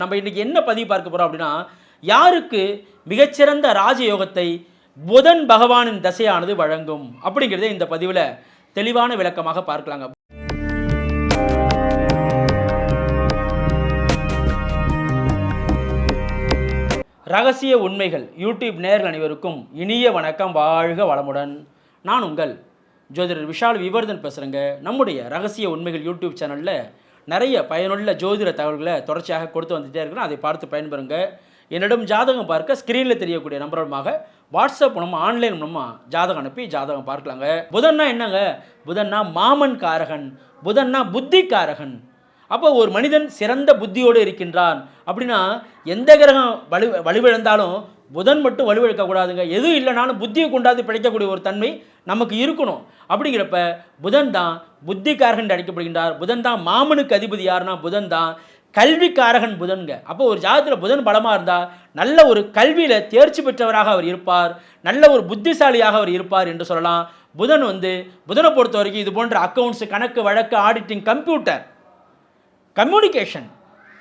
நம்ம இன்னைக்கு என்ன பதிவு பார்க்க போறோம் அப்படின்னா, யாருக்கு மிகச்சிறந்த ராஜயோகத்தை புதன் பகவானின் தசையானது வழங்கும் அப்படிங்கிறத இந்த பதிவில் தெளிவான விளக்கமாக பார்க்கலாங்க. ரகசிய உண்மைகள் யூடியூப் நேயர்கள் அனைவருக்கும் இனிய வணக்கம், வாழ்க வளமுடன். நான் உங்கள் ஜோதிடர் விஷால் விவர்தன் பேசுகிறேங்க. நம்முடைய ரகசிய உண்மைகள் யூடியூப் சேனலில் நிறைய பயனுள்ள ஜோதிட தகவல்களை தொடர்ச்சியாக கொடுத்து வந்துகிட்டே இருக்கிறோம். அதை பார்த்து பயன்பெறுங்க. என்னிடம் ஜாதகம் பார்க்க ஸ்க்ரீனில் தெரியக்கூடிய நம்பர் மூலமாக வாட்ஸ்அப் மூலமாக ஆன்லைன் மூலமாக ஜாதகம் அனுப்பி ஜாதகம் பார்க்கலாங்க. புதன்னா என்னங்க? புதன்னா மாமன் காரகன், புதன்னா புத்தி காரகன். அப்போ ஒரு மனிதன் சிறந்த புத்தியோடு இருக்கின்றான் அப்படின்னா எந்த கிரகம் வலுவிழந்தாலும் புதன் மட்டும் வலுவிழக்கக்கூடாதுங்க. எதுவும் இல்லைனாலும் புத்தியை கொண்டாந்து பிழைக்கக்கூடிய ஒரு தன்மை நமக்கு இருக்கணும். அப்படிங்கிறப்ப புதன் தான் புத்திக்காரகன் அழைக்கப்படுகின்றார். புதன் தான் மாமனுக்கு அதிபதி. யாருன்னா புதன் தான் கல்விக்காரகன் புதன்க. அப்போ ஒரு ஜாதகத்தில் புதன் பலமாக இருந்தால் நல்ல ஒரு கல்வியில் தேர்ச்சி பெற்றவராக அவர் இருப்பார், நல்ல ஒரு புத்திசாலியாக அவர் இருப்பார் என்று சொல்லலாம். புதனை பொறுத்த வரைக்கும் இது போன்ற அக்கௌண்ட்ஸ், கணக்கு வழக்கு, ஆடிட்டிங், கம்ப்யூட்டர், கம்யூனிகேஷன்,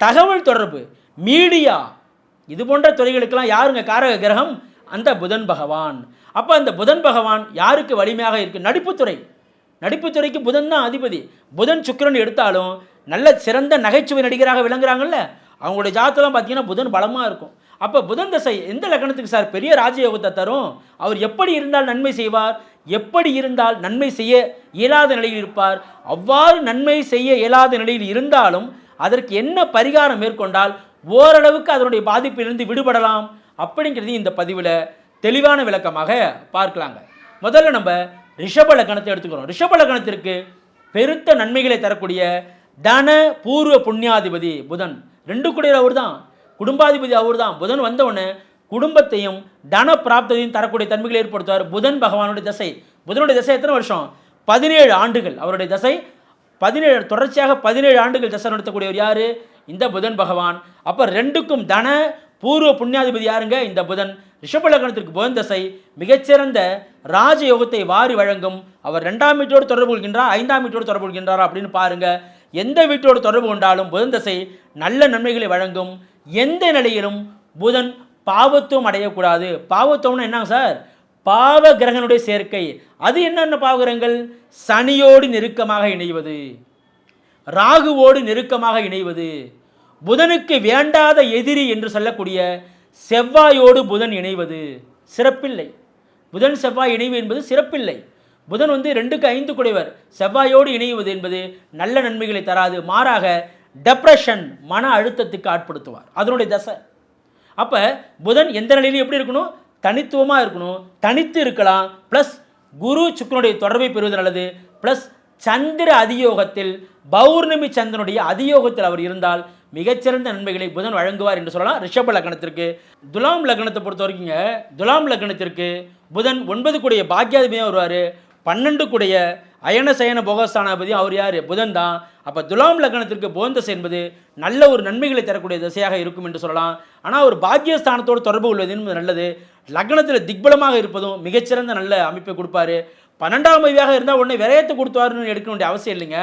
தகவல் தொடர்பு, மீடியா, இது போன்ற துறைகளுக்கெல்லாம் யாருங்க காரக கிரகம்? அந்த புதன் பகவான். அப்போ அந்த புதன் பகவான் யாருக்கு வலிமையாக இருக்குது? நடிப்புத்துறைக்கு புதன் தான் அதிபதி. புதன் சுக்கிரன் எடுத்தாலும் நல்ல சிறந்த நகைச்சுவை நடிகராக விளங்குறாங்கல்ல, அவங்களுடைய ஜாதகம் பார்த்தீங்கன்னா புதன் பலமாக இருக்கும். அப்போ புதன் தசை எந்த லக்னத்துக்கு சார் பெரிய ராஜயோகத்தை தரும்? அவர் எப்படி இருந்தால் நன்மை செய்வார், எப்படி இருந்தால் நன்மை செய்ய இயலாத நிலையில் இருப்பார்? அவ்வாறு நன்மை செய்ய இயலாத நிலையில் இருந்தாலும் அதற்கு என்ன பரிகாரம் மேற்கொண்டால் ஓரளவுக்கு அதனுடைய பாதிப்பிலிருந்து விடுபடலாம் அப்படிங்கிறது இந்த பதிவில் தெளிவான விளக்கமாக பார்க்கலாங்க. முதல்ல நம்ம ரிஷப லக்னத்தை எடுத்துக்கிறோம். ரிஷப லக்னத்திற்கு பெருத்த நன்மைகளை தரக்கூடிய தன பூர்வ புண்ணியாதிபதி புதன். 2 கூடியவர் அவர் தான், குடும்பாதிபதி அவர் தான். புதன் வந்தவுடனே குடும்பத்தையும் தன பிராப்தத்தையும் தரக்கூடிய தன்மைகளை ஏற்படுத்துவார். புதன் பகவானுடைய தசை. புதனுடைய தசை எத்தனை வருஷம்? 17 ஆண்டுகள். அவருடைய தசை 17, தொடர்ச்சியாக 17 ஆண்டுகள் தசை நடத்தக்கூடியவர் யாரு? இந்த புதன் பகவான். அப்போ 2க்கும் தன பூர்வ புண்ணியாதிபதி யாருங்க? இந்த புதன். ரிஷப லக்னத்திற்கு புதன் தசை மிகச்சிறந்த ராஜயோகத்தை வாரி வழங்கும். அவர் 2ஆம் வீட்டோடு தொடர்பு கொள்கின்றார், 5ஆம் வீட்டோடு தொடர்பு கொள்கின்றாரா அப்படின்னு பாருங்க. எந்த வீட்டோடு தொடர்பு கொண்டாலும் புதன் தசை நல்ல நன்மைகளை வழங்கும். எந்த நிலையிலும் புதன் பாவத்துவம் அடையக்கூடாது. பாவத்துவம்னா என்னங்க சார்? பாவ கிரகனுடைய சேர்க்கை. அது என்னென்ன பாவகிரகங்கள்? சனியோடு நெருக்கமாக இணைவது, ராகுவோடு நெருக்கமாக இணைவது, புதனுக்கு வேண்டாத எதிரி என்று சொல்லக்கூடிய செவ்வாயோடு புதன் இணைவது சிறப்பில்லை. புதன் செவ்வாய் இணைவு என்பது சிறப்பில்லை. புதன் 2க்கு 5 கூடியவர். செவ்வாயோடு இணைவது என்பது நல்ல நன்மைகளை தராது, மாறாக டெப்ரெஷன், மன அழுத்தத்துக்கு ஆட்படுத்துவார் அதனுடைய தசை. அப்போ புதன் எந்த நிலையிலும் எப்படி இருக்கணும்? தனித்துவமாக இருக்கணும். தனித்து இருக்கலாம். ப்ளஸ் குரு சுக்கிரனுடைய தொடர்பை பெறுவது நல்லது. ப்ளஸ் சந்திர அதியோகத்தில், பௌர்ணமி சந்திரனுடைய அதியோகத்தில் அவர் இருந்தால் மிகச்சிறந்த நன்மைகளை புதன் வழங்குவார் என்று சொல்லலாம். ரிஷப லக்னத்திற்கு. துலாம் லக்னத்தை பொறுத்த வரைக்குங்க, துலாம் லக்னத்திற்கு புதன் 9 கூடிய பாக்கியாதிபதியாக வருவார். 12 கூடிய அயன சயன போகஸ்தானாதிபதி அவர் யார்? புதன் தான். அப்போ துலாம் லக்னத்திற்கு புதன் தசை என்பது நல்ல ஒரு நன்மைகளை தரக்கூடிய திசையாக இருக்கும் என்று சொல்லலாம். ஆனால் ஒரு பாக்கியஸ்தானத்தோடு தொடர்பு கொள்வது என்பது நல்லது. லக்னத்தில் திக்பலமாக இருப்பதும் மிகச்சிறந்த நல்ல அமைப்பை கொடுப்பாரு. 12ஆம் அதிபதியாக இருந்தால் உடனே விரயத்தை கொடுத்துவாருன்னு எடுக்க வேண்டிய அவசியம் இல்லைங்க.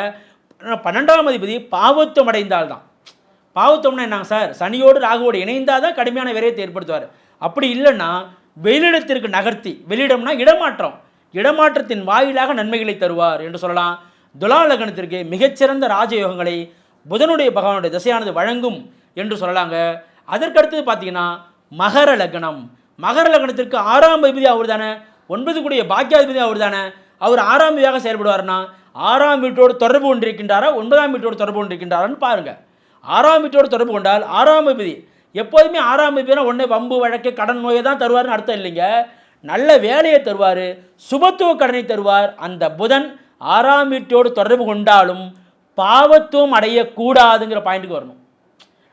12ஆம் அதிபதி பாவத்துவம் அடைந்தால் தான். பாவத்துவம்னா என்னங்க சார்? சனியோடு ராகுவோடு இணைந்தால் தான் கடுமையான விரயத்தை ஏற்படுத்துவார். அப்படி இல்லைன்னா வெளியிடத்திற்கு நகர்த்தி, வெளியிடம்னா இடமாற்றம், இடமாற்றத்தின் வாயிலாக நன்மைகளை தருவார் என்று சொல்லலாம். துலா லக்னத்திற்கு மிகச்சிறந்த ராஜயோகங்களை புதனுடைய பகவானுடைய திசையானது வழங்கும் என்று சொல்லலாங்க. அதற்கடுத்தது பார்த்தீங்கன்னா மகர லக்னம். மகர லக்னத்திற்கு 6ஆம் அதிபதி அவர் தானே, 9 கூடிய பாக்கியாதிபதி அவர் தானே. அவர் 6ஆம் அதிபதியாக செயல்படுவார்னா 6ஆம் வீட்டோடு தொடர்பு கொண்டிருக்கின்றாரா, 9ஆம் வீட்டோடு தொடர்பு கொண்டிருக்கின்றாரான்னு பாருங்க. 6ஆம் வீட்டோடு தொடர்பு கொண்டால் 6ஆம் அதிபதி எப்போதுமே 6ஆம் அதிபதினா ஒன்றே வம்பு வழக்கு கடன் நோயை தான் தருவார்னு அர்த்தம் இல்லைங்க. நல்ல வேலையை தருவார், சுபத்துவ கடனை தருவார். அந்த புதன் 6ஆம் வீட்டோடு தொடர்பு கொண்டாலும் பாவத்துவம் அடையக்கூடாதுங்கிற பாயிண்ட்டுக்கு வரணும்.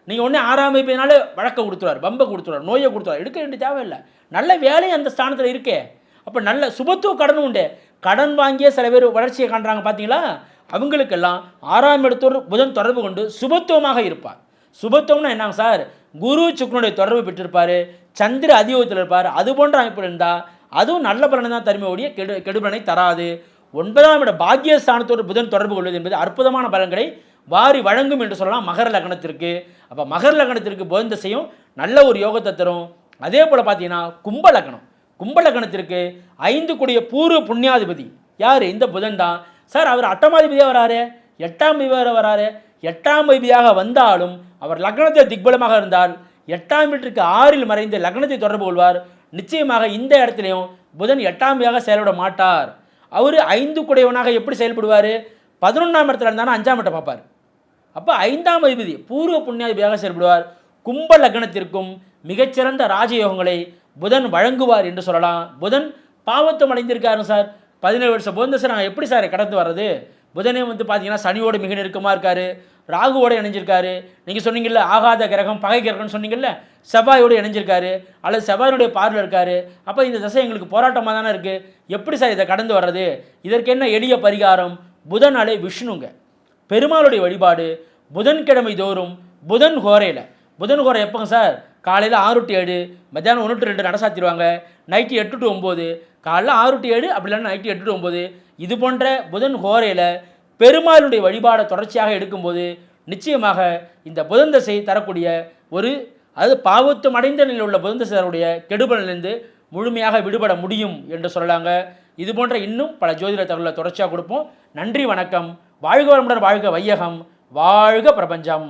நீங்கள் ஒன்றே 6ஆம் அதிபதினாலே வழக்கை கொடுத்துருவார், பம்பை கொடுத்துருவார், நோயை கொடுத்துருவார், எடுக்க வேண்டிய தேவையில்லை. நல்ல வேலையை அந்த ஸ்தானத்தில் இருக்கே. அப்போ நல்ல சுபத்துவ கடனும் உண்டு. கடன் வாங்கிய சில பேர் வளர்ச்சியை காண்றாங்க பார்த்தீங்களா? அவங்களுக்கெல்லாம் 6ஆம் இடத்தோடு புதன் தொடர்பு கொண்டு சுபத்துவமாக இருப்பார். சுபத்துவம்னா என்னங்க சார்? குரு சுக்கிரனுடைய தொடர்பு பெற்றிருப்பார், சந்திர அதியோகத்தில் இருப்பார். அது போன்ற அமைப்பில் இருந்தால் அதுவும் நல்ல பலனை தான் தருமையோடைய கெடுபலனை தராது. 9ஆம் இட பாக்கியஸ்தானத்தோடு புதன் தொடர்பு கொள்வது என்பது அற்புதமான பலன்களை வாரி வழங்கும் என்று சொல்லலாம் மகர லக்னத்திற்கு. அப்போ மகர லக்னத்திற்கு புதன் திசையும் நல்ல ஒரு யோகத்தை தரும். அதே போல் பார்த்தீங்கன்னா கும்ப லக்னம், கும்ப லக்னத்திற்கு 5 கூடிய பூர்வ புண்ணியாதிபதி யார்? இந்த புதன் தான். சார் அவர் அட்டமாதிபதியாக வராரு, 8ஆம் அதிபதியாக வராரு. 8ஆம் அதிபதியாக வந்தாலும் அவர் லக்னத்தை திக்பலமாக இருந்தால் 8ஆம் வீட்டிற்கு 6இல் மறைந்து லக்னத்தை தொடர்பு கொள்வார். நிச்சயமாக இந்த இடத்துலையும் புதன் 8ஆம் அதிபதியாக செயல்பட மாட்டார். அவர் 5 கூடையவனாக எப்படி செயல்படுவார்? 11ஆம் இடத்துல இருந்தாலும் 5ஆம் இடத்தை பார்ப்பார். அப்போ 5ஆம் அதிபதி பூர்வ புண்ணியாதிபதியாக செயல்படுவார். கும்ப லக்னத்திற்கும் மிகச்சிறந்த ராஜயோகங்களை புதன் வழங்குவார் என்று சொல்லலாம். புதன் பாவத்துவம் அடைந்திருக்காரு சார். 17 வருஷம் புதன் தசை நாங்கள் எப்படி சார் கடந்து வர்றது? புதனே வந்து பார்த்தீங்கன்னா சனியோடு மிக நெருக்கமாக இருக்கார், ராகுவோடு இணைஞ்சிருக்காரு. நீங்கள் சொன்னீங்கல்ல ஆகாத கிரகம் பகை கிரகம்னு சொன்னீங்கல்ல, செவ்வாயோடு இணைஞ்சிருக்காரு அல்லது செவ்வாயினுடைய பார்வையில் இருக்கார். அப்போ இந்த தசை எங்களுக்கு போராட்டமாக தானே இருக்குது, எப்படி சார் இதை கடந்து வர்றது? இதற்கு என்ன எளிய பரிகாரம்? புதனாலே விஷ்ணுங்க, பெருமாளுடைய வழிபாடு புதன்கிழமை தோறும் புதன் ஹோரையில். புதன் ஹோரை எப்போங்க சார்? காலையில் 6 to 7, மத்தியானம் 1 to 2 நட சாத்திடுவாங்க, நைட்டு 8 to 9, காலையில் 6 to 7, அப்படி இல்லைன்னா நைட்டு 8 to 9. இது போன்ற புதன் ஹோரையில் பெருமாளுடைய வழிபாடை தொடர்ச்சியாக எடுக்கும்போது நிச்சயமாக இந்த புதன் தசை தரக்கூடிய அது பாவத்துவம் அடைந்த நிலையில் உள்ள புதன் தசை தரக்கூடிய கெடுபலிலிருந்து முழுமையாக விடுபட முடியும் என்று சொல்லலாங்க. இது போன்ற இன்னும் பல ஜோதிட தகவலை தொடர்ச்சியாக கொடுப்போம். நன்றி, வணக்கம். வாழ்க வளமுடன், வாழ்க வையகம், வாழ்க பிரபஞ்சம்.